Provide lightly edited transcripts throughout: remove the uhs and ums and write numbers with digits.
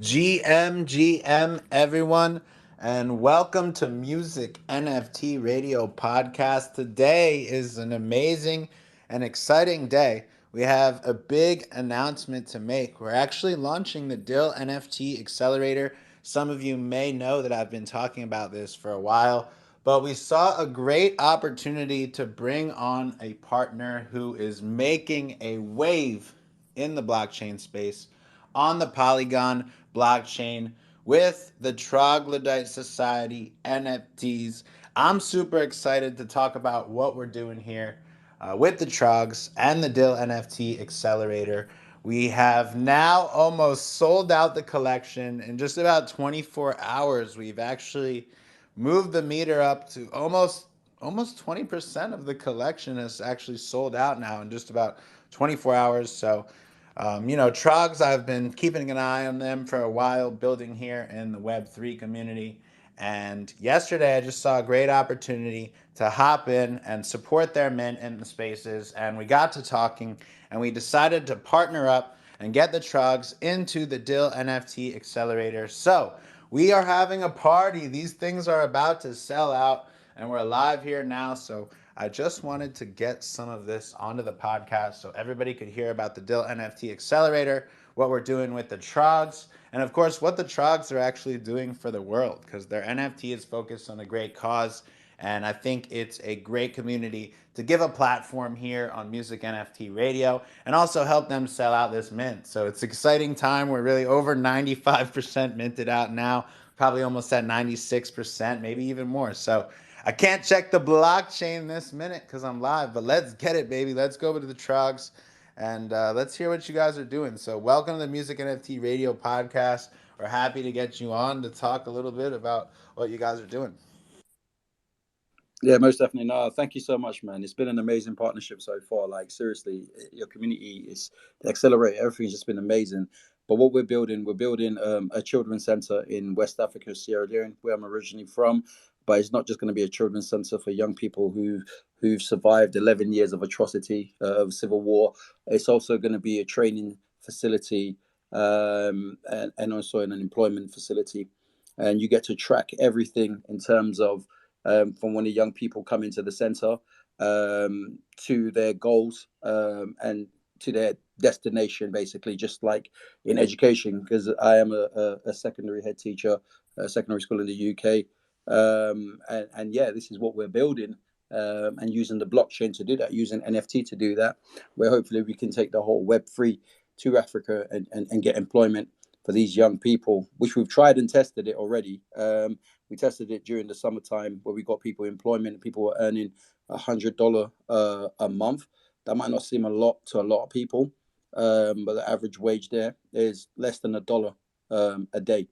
GM, everyone, and welcome to Music NFT Radio Podcast. Today is an amazing and exciting day. We have a big announcement to make. We're actually launching the Dyl NFT Accelerator. Some of you may know that I've been talking about this for a while, but we saw a great opportunity to bring on a partner who is making a wave in the blockchain space on the Polygon blockchain with the Troglodyte Society NFTs. I'm super excited to talk about what we're doing here with the Trogs and the Dyl NFT Accelerator. We have now almost sold out the collection in just about 24 hours. We've actually moved the meter up to almost 20% of the collection is actually sold out now in just about 24 hours. So Trogs, I've been keeping an eye on them for a while, building here in the Web3 community. And yesterday, I just saw a great opportunity to hop in and support their mint in the spaces. And we got to talking, and we decided to partner up and get the Trogs into the Dyl NFT Accelerator. So we are having a party. These things are about to sell out, and we're live here now. So I just wanted to get some of this onto the podcast so everybody could hear about the Dyl NFT Accelerator, what we're doing with the Trogs, and of course, what the Trogs are actually doing for the world, because their NFT is focused on a great cause. And I think it's a great community to give a platform here on Music NFT Radio and also help them sell out this mint. So it's an exciting time. We're really over 95% minted out now, probably almost at 96%, maybe even more. So I can't check the blockchain this minute because I'm live, but let's get it, baby. Let's go over to the Trogs and let's hear what you guys are doing. So, welcome to the Music NFT Radio Podcast. We're happy to get you on to talk a little bit about what you guys are doing. Yeah, most definitely. No, thank you so much, man. It's been an amazing partnership so far. Like, seriously, your community is the accelerator. Everything's just been amazing. But what we're building a children's center in West Africa, Sierra Leone, where I'm originally from. But it's not just going to be a children's center for young people who've survived 11 years of atrocity of civil war. It's also going to be a training facility and also an employment facility. And you get to track everything in terms of from when the young people come into the center to their goals and to their destination, basically, just like in education, because I am a secondary head teacher, a secondary school in the UK. And yeah, this is what we're building and using the blockchain to do that, using NFT to do that, where hopefully we can take the whole Web3 to Africa and get employment for these young people, which we've tried and tested it already. We tested it during the summertime where we got people employment. People were earning $100 a month. That might not seem a lot to a lot of people, but the average wage there is less than $1 a day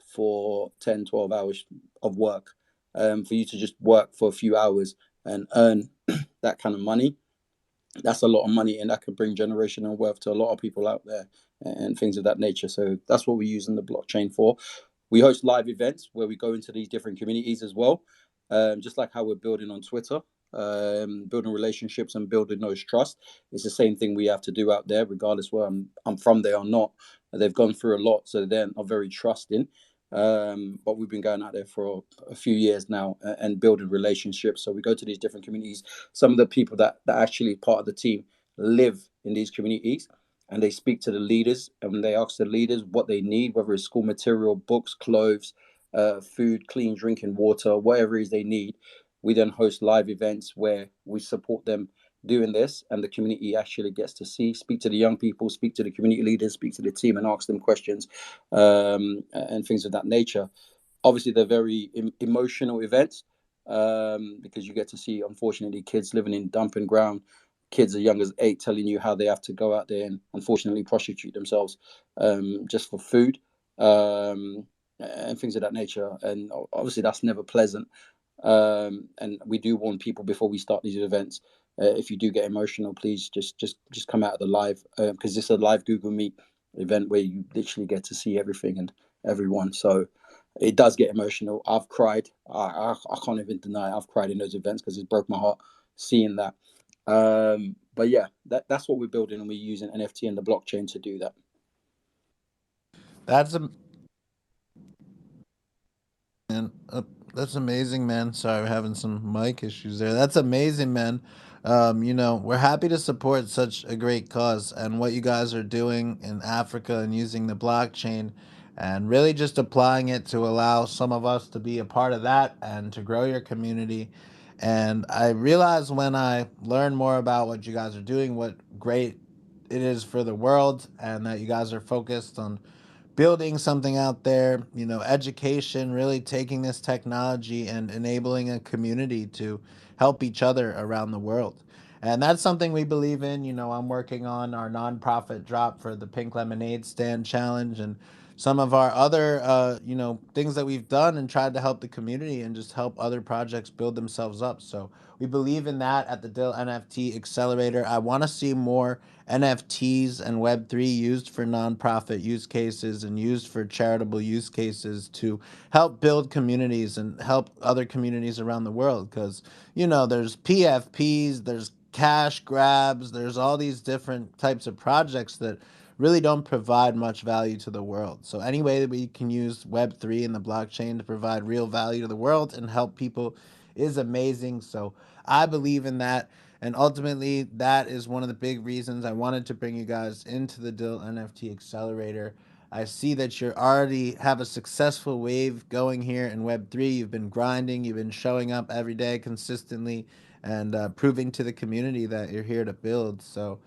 for 10, 12 hours of work. For you to just work for a few hours and earn that kind of money, that's a lot of money, and that could bring generational wealth to a lot of people out there and things of that nature. So that's what we're using the blockchain for. We host live events where we go into these different communities as well, just like how we're building on Twitter, building relationships and building those trust. It's the same thing we have to do out there, regardless where I'm from there or not. They've gone through a lot, so they're not very trusting. But we've been going out there for a few years now and building relationships. So we go to these different communities. Some of the people that actually part of the team live in these communities, and they speak to the leaders, and they ask the leaders what they need, whether it's school material, books, clothes, food, clean drinking water, whatever it is they need. We then host live events where we support them doing this, and the community actually gets to speak to the young people, speak to the community leaders, speak to the team, and ask them questions and things of that nature. Obviously, they're very emotional events because you get to see, unfortunately, kids living in dumping ground, kids as young as 8 telling you how they have to go out there and unfortunately prostitute themselves just for food and things of that nature. And obviously, that's never pleasant. And we do warn people before we start these events. If you do get emotional, please just come out of the live because this is a live Google Meet event where you literally get to see everything and everyone. So it does get emotional. I've cried. I can't even deny I've cried in those events because it broke my heart seeing that. But yeah, that's what we're building, and we're using NFT and the blockchain to do that. That's That's amazing, man. Sorry, we're having some mic issues there. That's amazing, man. We're happy to support such a great cause and what you guys are doing in Africa and using the blockchain and really just applying it to allow some of us to be a part of that and to grow your community. And I realized when I learned more about what you guys are doing, what great it is for the world, and that you guys are focused on building something out there, education, really taking this technology and enabling a community to help each other around the world. And that's something we believe in. I'm working on our nonprofit drop for the Pink Lemonade Stand Challenge and some of our other, things that we've done and tried to help the community and just help other projects build themselves up. So we believe in that at the Dyl NFT Accelerator. I want to see more NFTs and Web3 used for nonprofit use cases and used for charitable use cases to help build communities and help other communities around the world. Because, there's PFPs, there's cash grabs, there's all these different types of projects that really don't provide much value to the world. So, any way that we can use Web3 and the blockchain to provide real value to the world and help people is amazing. So, I believe in that. And ultimately, that is one of the big reasons I wanted to bring you guys into the Dyl NFT Accelerator. I see that you already have a successful wave going here in Web3. You've been grinding, you've been showing up every day consistently, and proving to the community that you're here to build. So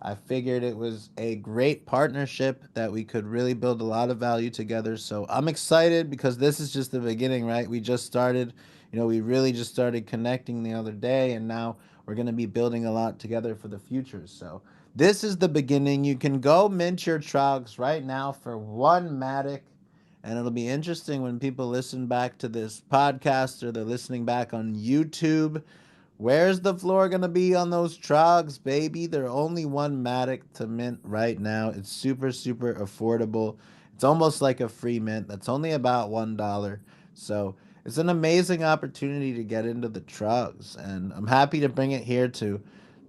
I figured it was a great partnership that we could really build a lot of value together. So I'm excited because this is just the beginning, right? We just started, we really just started connecting the other day, and now we're going to be building a lot together for the future. So this is the beginning. You can go mint your Trogs right now for one Matic. And it'll be interesting when people listen back to this podcast or they're listening back on YouTube. Where's the floor gonna be on those Trogs, baby? They're only one Matic to mint right now. It's super, super affordable. It's almost like a free mint. That's only about $1. So it's an amazing opportunity to get into the Trogs. And I'm happy to bring it here to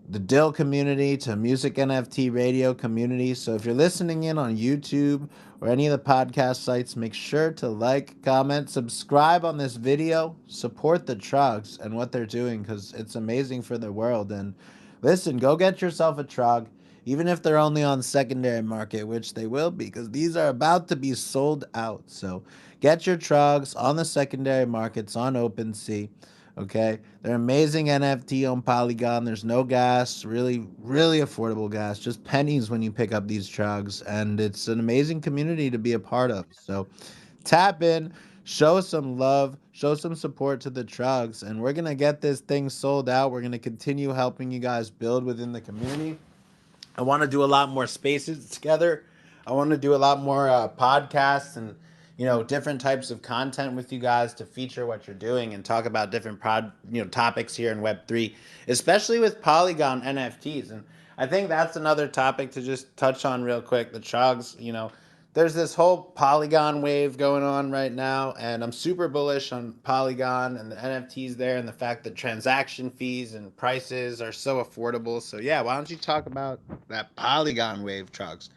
the Dill community, to Music NFT Radio community. So if you're listening in on YouTube or any of the podcast sites, make sure to like, comment, subscribe on this video, support the Trogs and what they're doing because it's amazing for the world. And listen, go get yourself a Trog, even if they're only on secondary market, which they will be because these are about to be sold out. So get your Trogs on the secondary markets on OpenSea. Okay, they're amazing NFT on Polygon. There's no gas, really, really affordable gas, just pennies when you pick up these trucks, and it's an amazing community to be a part of. So tap in, show some love, show some support to the trucks, and we're gonna get this thing sold out. We're gonna continue helping you guys build within the community. I want to do a lot more spaces together. I want to do a lot more podcasts and different types of content with you guys to feature what you're doing and talk about different topics here in Web3, especially with Polygon NFTs. And I think that's another topic to just touch on real quick. The Trogs, there's this whole Polygon wave going on right now, and I'm super bullish on Polygon and the NFTs there, and the fact that transaction fees and prices are so affordable. So yeah, why don't you talk about that Polygon wave, Trogs?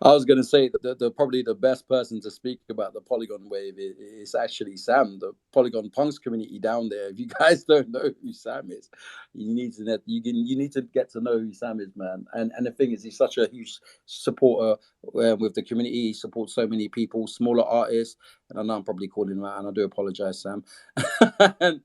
I was going to say that the probably the best person to speak about the Polygon wave is actually Sam, the Polygon Punks community down there. If you guys don't know who Sam is, you need to get to know who Sam is, man. And the thing is, he's such a huge supporter with the community. He supports so many people, smaller artists. And I know I'm probably calling him out, and I do apologize, Sam. and,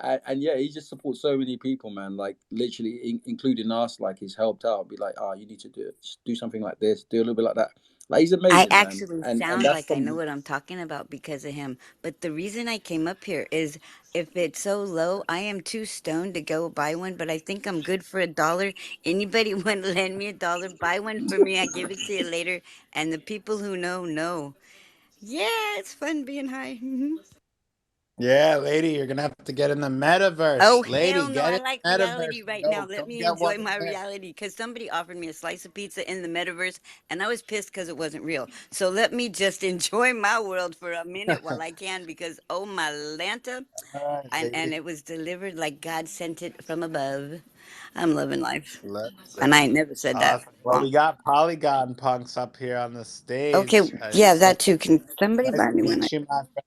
and yeah, he just supports so many people, man. Like literally, including us. Like he's helped out. Be like, you need to do something like this. Do a little bit like that. Like he's I amazing, man. actually And sound that's like I know something. what I'm talking about because of him. But the reason I came up here is if it's so low, I am too stoned to go buy one, but I think I'm good for $1. Anybody want to lend me $1? Buy one for me. I give it to you later. And the people who know. Yeah, it's fun being high. Yeah, lady, you're gonna have to get in the Oh, metaverse. Lady, hell no. get I in like the metaverse. reality right now. Go, Let come me get one enjoy in my there. reality because somebody offered me a slice of pizza in the metaverse and I was pissed because it wasn't real. So let me just enjoy my world for a minute while I can because, oh, my Lanta. All right, And lady. it was delivered like God sent it from above. I'm loving life. And I Listen. ain't never said that Awesome. Well, wrong. we got Polygon punks up here on the Okay, stage. yeah, So that too. Can somebody nice buy to me one? meet you, my friend.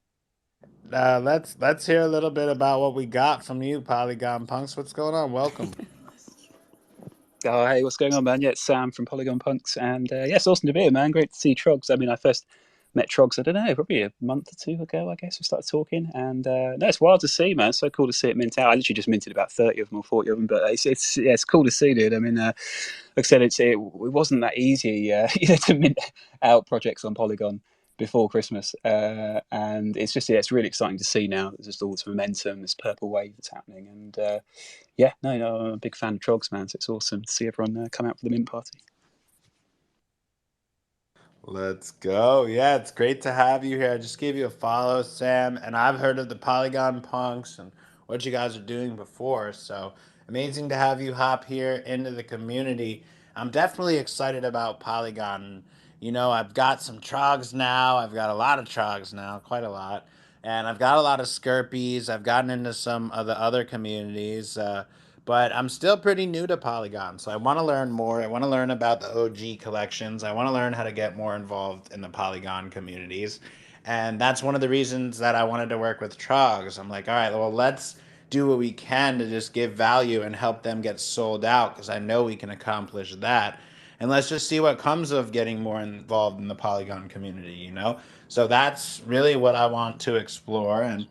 Let's hear a little bit about what we got from you, Polygon Punks. What's going on? Welcome. Oh, hey, what's going on, man? Yeah, it's Sam from Polygon Punks, and yeah, it's awesome to be here, man. Great to see Trogs. I mean, I first met Trogs, I don't know, probably a month or two ago, I guess. We started talking, and no, it's wild to see, man. It's so cool to see it mint out. I literally just minted about 30 of them or 40 of them, but it's cool to see, dude. I mean, like I said, it wasn't that easy, to mint out projects on Polygon before Christmas, and it's really exciting to see now. There's just all this momentum, this purple wave that's happening, and yeah, no, I'm a big fan of Trogs, man. So it's awesome to see everyone come out for the mint party. Let's go. Yeah, it's great to have you here. I just gave you a follow, Sam, and I've heard of the Polygon Punks and what you guys are doing before. So amazing to have you hop here into the community. I'm definitely excited about Polygon. You know, I've got some Trogs now. I've got a lot of Trogs now, quite a lot. And I've got a lot of Skirpies. I've gotten into some of the other communities. But I'm still pretty new to Polygon, so I want to learn more. I want to learn about the OG collections. I want to learn how to get more involved in the Polygon communities. And that's one of the reasons that I wanted to work with Trogs. I'm like, all right, well, let's do what we can to just give value and help them get sold out because I know we can accomplish that. And let's just see what comes of getting more involved in the Polygon community, you know? So that's really what I want to explore. And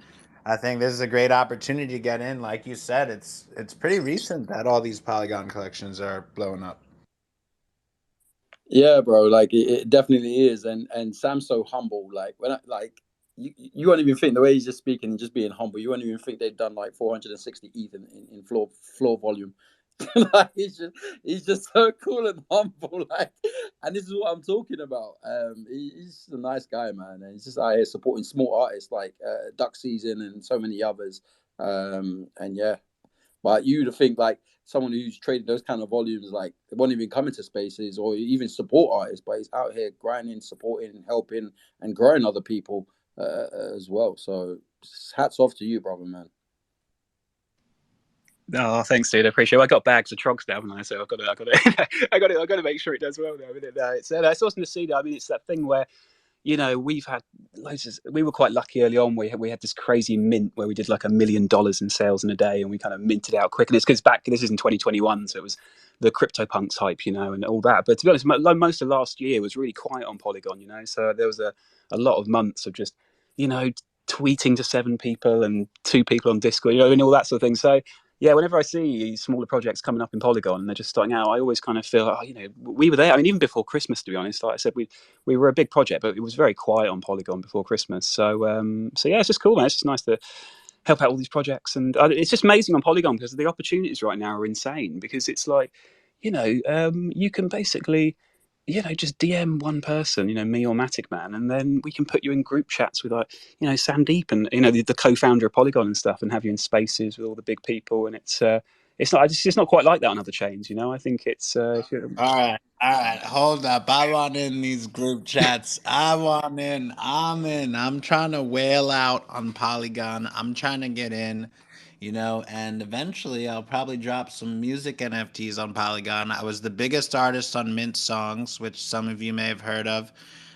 I think this is a great opportunity to get in. Like you said, it's pretty recent that all these Polygon collections are blowing up. Yeah, bro. Like it definitely is, and Sam's so humble. Like you won't even think the way he's just speaking and just being humble. You won't even think they've done like 460 ETH in floor volume. Like he's just so cool and humble. Like, and this is what I'm talking about. He's a nice guy, man, and he's just out here supporting small artists like Duck Season and so many others. And yeah, but you to think like someone who's traded those kind of volumes, like they won't even come into spaces or even support artists, but he's out here grinding, supporting, helping, and growing other people as well. So hats off to you, brother, man. Oh, thanks, dude. I appreciate it. I got bags of Trogs now, haven't I? So I got to make sure it does well now. It's awesome to see that. I mean, it's that thing where, you know, we've had we were quite lucky early on. We had this crazy mint where we did like $1 million in sales in a day, and we kind of minted out quick. And it's because this is in 2021, so it was the CryptoPunks hype, you know, and all that. But to be honest, most of last year was really quiet on Polygon, you know. So there was a lot of months of just, you know, tweeting to 7 people and 2 people on Discord, you know, and all that sort of thing. So yeah, whenever I see smaller projects coming up in Polygon and they're just starting out, I always kind of feel, oh, you know, we were there. I mean, even before Christmas, to be honest, like I said, we were a big project, but it was very quiet on Polygon before Christmas. So yeah, it's just cool, man. It's just nice to help out all these projects, and it's just amazing on Polygon because the opportunities right now are insane. Because it's like, you know, you can basically, you know, just DM one person, you know, me or Matic Man, and then we can put you in group chats with, like, you know, Sandeep and, you know, the co-founder of Polygon and stuff, and have you in spaces with all the big people. And it's not quite like that on other chains, you know. I think it's All right, hold up. I want in these group chats. I'm in. I'm trying to whale out on Polygon. I'm trying to get in, you know, and eventually I'll probably drop some music NFTs on Polygon. I was the biggest artist on Mint Songs, which some of you may have heard of.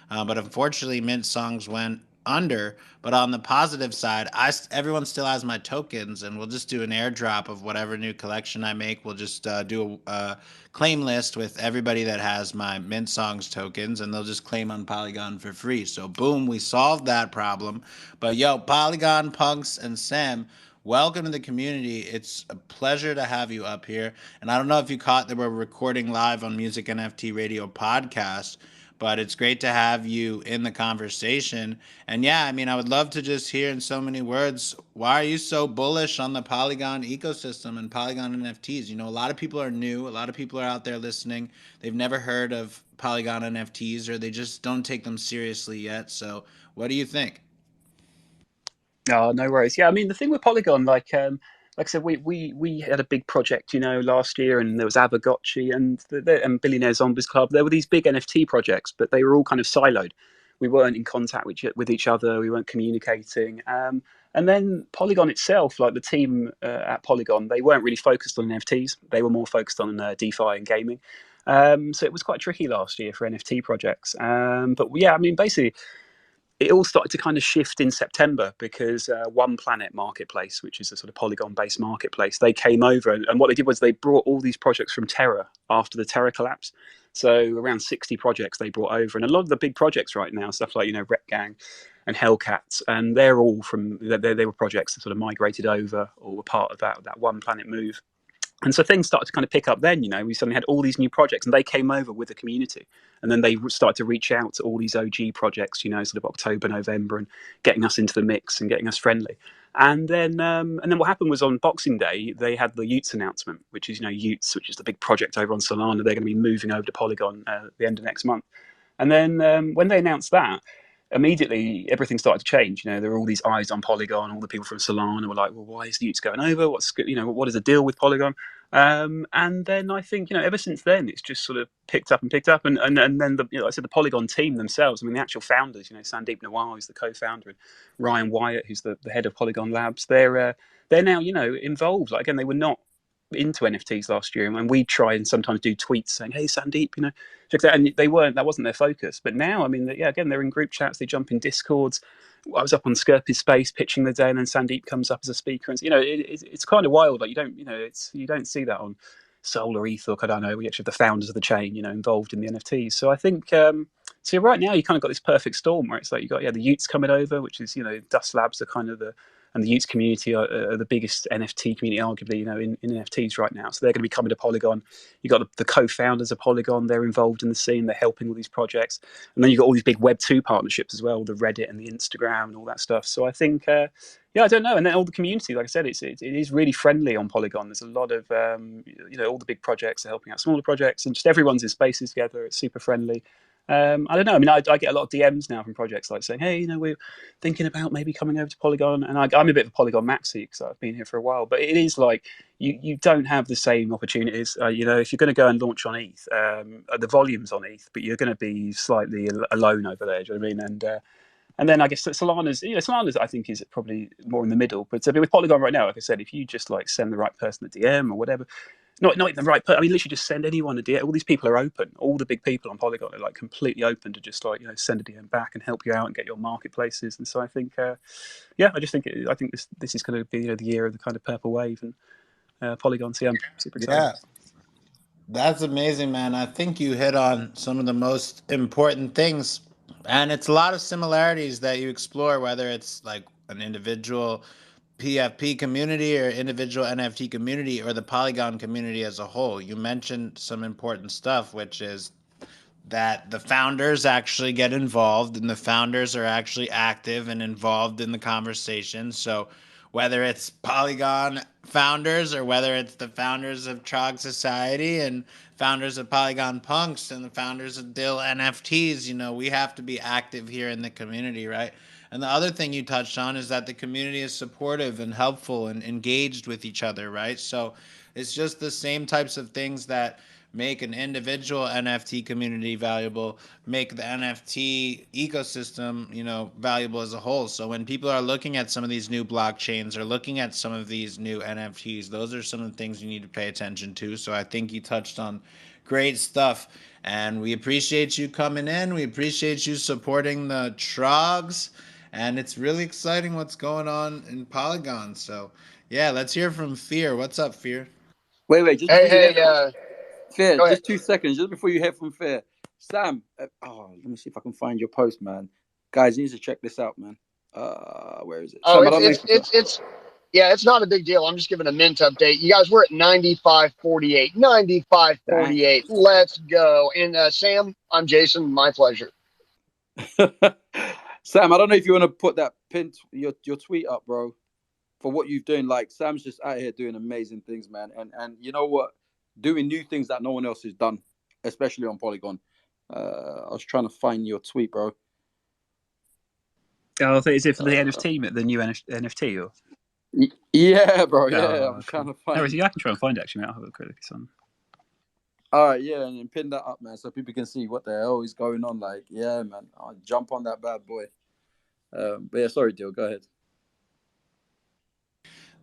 But unfortunately, Mint Songs went under. But on the positive side, everyone still has my tokens, and we'll just do an airdrop of whatever new collection I make. We'll just do a claim list with everybody that has my Mint Songs tokens, and they'll just claim on Polygon for free. So boom, we solved that problem. But yo, Polygon Punks and Sam, welcome to the community. It's a pleasure to have you up here. And I don't know if you caught that we're recording live on Music NFT Radio Podcast, but it's great to have you in the conversation. And yeah, I mean, I would love to just hear in so many words, why are you so bullish on the Polygon ecosystem and Polygon NFTs? You know, a lot of people are new, a lot of people are out there listening. They've never heard of Polygon NFTs, or they just don't take them seriously yet. So what do you think? Oh, no worries. Yeah, I mean, the thing with Polygon, like I said, we had a big project, you know, last year, and there was Abergotchi and Billionaire Zombies Club. There were these big NFT projects, but they were all kind of siloed. We weren't in contact with each other. We weren't communicating. And then Polygon itself, like the team at Polygon, they weren't really focused on NFTs. They were more focused on DeFi and gaming. So it was quite tricky last year for NFT projects. But yeah, I mean, basically, it all started to kind of shift in September because One Planet Marketplace, which is a sort of Polygon-based marketplace, they came over, and what they did was they brought all these projects from Terra after the Terra collapse. So around 60 projects they brought over, and a lot of the big projects right now, stuff like Rep Gang and Hellcats, and they're all from they were projects that sort of migrated over or were part of that One Planet move. And so things started to kind of pick up then, we suddenly had all these new projects and they came over with the community. And then they started to reach out to all these OG projects, sort of October, November, and getting us into the mix and getting us friendly. And then what happened was on Boxing Day, they had the Utes announcement, which is, Utes, which is the big project over on Solana. They're going to be moving over to Polygon at the end of next month. And then when they announced that, immediately everything started to change. There were all these eyes on Polygon. All the people from Solana were like, "Well, why is the Utes going over? What is the deal with Polygon?" And then I think ever since then it's just sort of picked up, and then I said the Polygon team themselves. I mean, the actual founders, Sandeep Nawar, who's the co-founder, and Ryan Wyatt, who's the head of Polygon Labs. They're now involved. Like, again, they were not into NFTs last year, and we try and sometimes do tweets saying, "Hey, Sandeep, check that," and they weren't. That wasn't their focus. But now, I mean, again, they're in group chats. They jump in Discords. I was up on Skirpy's space pitching the day, and then Sandeep comes up as a speaker, and it's kind of wild. Like, you don't see that on Solar, ETH, or I don't know. We actually have the founders of the chain, involved in the NFTs. So I think. So right now, you kind of got this perfect storm where it's like you got the Utes coming over, which is Dust Labs are kind of and the Utes community are the biggest NFT community, arguably, in NFTs right now. So they're going to be coming to Polygon. You've got the co-founders of Polygon. They're involved in the scene. They're helping all these projects. And then you've got all these big Web2 partnerships as well, the Reddit and the Instagram and all that stuff. So I think, I don't know. And then all the community, like I said, it is really friendly on Polygon. There's a lot of, all the big projects are helping out smaller projects, and just everyone's in spaces together. It's super friendly. I don't know. I mean, I get a lot of DMs now from projects like saying, "Hey, we're thinking about maybe coming over to Polygon." And I'm a bit of a Polygon maxi because I've been here for a while. But it is like you don't have the same opportunities. If you're going to go and launch on ETH, the volume's on ETH, but you're going to be slightly alone over there. Do you know what I mean? And then I guess Solana's I think is probably more in the middle. But with Polygon right now, like I said, if you just send the right person a DM or whatever. Not even the right person. I mean, literally just send anyone a DM. All these people are open. All the big people on Polygon are completely open to just send a DM back and help you out and get your marketplaces. And so I think, I think this is going to be the year of the kind of purple wave and Polygon. So I'm super excited. Yeah, that's amazing, man. I think you hit on some of the most important things, and it's a lot of similarities that you explore, whether it's like an individual PFP community or individual NFT community or the Polygon community as a whole. You mentioned some important stuff, which is that the founders actually get involved and the founders are actually active and involved in the conversation. So whether it's Polygon founders or whether it's the founders of Troglodyte Society and founders of Polygon Punks and the founders of Dyl NFTs, we have to be active here in the community, right? And the other thing you touched on is that the community is supportive and helpful and engaged with each other, right? So it's just the same types of things that make an individual NFT community valuable, make the NFT ecosystem, valuable as a whole. So when people are looking at some of these new blockchains or looking at some of these new NFTs, those are some of the things you need to pay attention to. So I think you touched on great stuff. And we appreciate you coming in. We appreciate you supporting the Trogs. And it's really exciting what's going on in Polygon. So, yeah, let's hear from Fear. What's up, Fear? Wait, just Fear, Go ahead. just 2 seconds, just before you hear from Fear. Sam, let me see if I can find your post, man. Guys, you need to check this out, man. Where is it? Oh, Sam, it's not a big deal. I'm just giving a mint update. You guys, we're at 95.48. 95.48. Let's go. And Sam, I'm Jason. My pleasure. Sam, I don't know if you want to put that your tweet up, bro, for what you've done. Like, Sam's just out here doing amazing things, man. And you know what? Doing new things that no one else has done, especially on Polygon. I was trying to find your tweet, bro. Oh, is it for the NFT, the new NFT? Or? Yeah, bro. Yeah, I'm trying to find. No, I can try and find it, actually. I'll have a quick look at some. All right, yeah, and pin that up, man, so people can see what the hell is going on. Like, yeah, man, I'll jump on that bad boy. But yeah, sorry, Dyl, go ahead.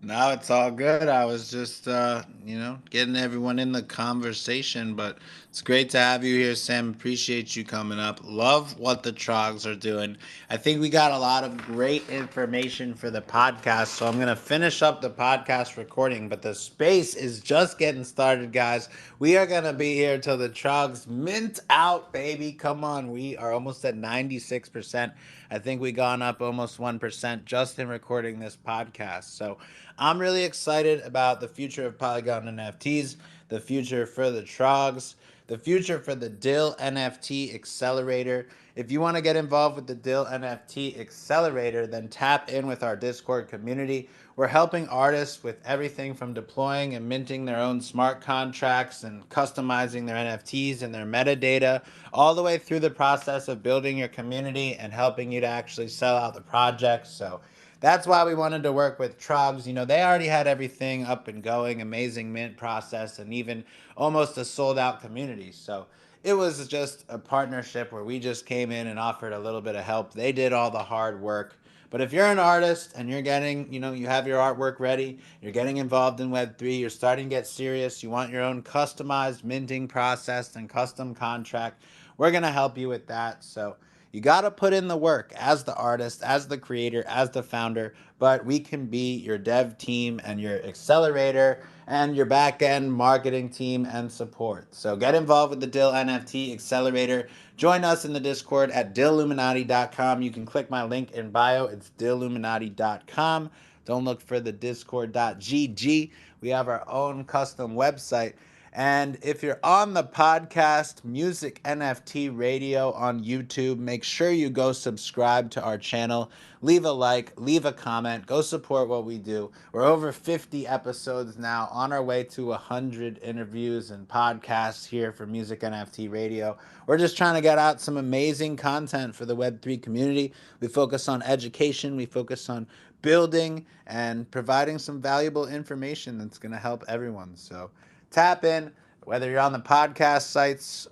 No, it's all good. I was just, getting everyone in the conversation, but it's great to have you here, Sam. Appreciate you coming up. Love what the Trogs are doing. I think we got a lot of great information for the podcast, so I'm going to finish up the podcast recording, but the space is just getting started, guys. We are going to be here till the Trogs mint out, baby. Come on. We are almost at 96%. I think we gone up almost 1% just in recording this podcast. So I'm really excited about the future of Polygon NFTs, the future for the Trogs, the future for the Dyl NFT Accelerator. If you want to get involved with the Dyl NFT Accelerator, then tap in with our Discord community. We're helping artists with everything from deploying and minting their own smart contracts and customizing their NFTs and their metadata, all the way through the process of building your community and helping you to actually sell out the project. So that's why we wanted to work with Trogs. They already had everything up and going, amazing mint process, and even almost a sold out community. So it was just a partnership where we just came in and offered a little bit of help. They did all the hard work. But if you're an artist and you're getting, you have your artwork ready, you're getting involved in Web3, you're starting to get serious, you want your own customized minting process and custom contract, we're going to help you with that. So you got to put in the work as the artist, as the creator, as the founder, but we can be your dev team and your accelerator and your back end marketing team and support. So get involved with the Dyl NFT Accelerator. Join us in the Discord at dilluminati.com. You can click my link in bio. It's dilluminati.com. Don't look for the discord.gg. We have our own custom website. And if you're on the podcast, Music NFT Radio on YouTube, make sure you go subscribe to our channel. Leave a like, leave a comment, go support what we do. We're over 50 episodes now, on our way to 100 interviews and podcasts here for Music NFT Radio. We're just trying to get out some amazing content for the Web3 community. We focus on education, we focus on building and providing some valuable information that's going to help everyone. So tap in, whether you're on the podcast sites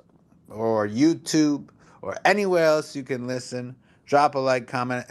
or YouTube or anywhere else you can listen. Drop a like, comment,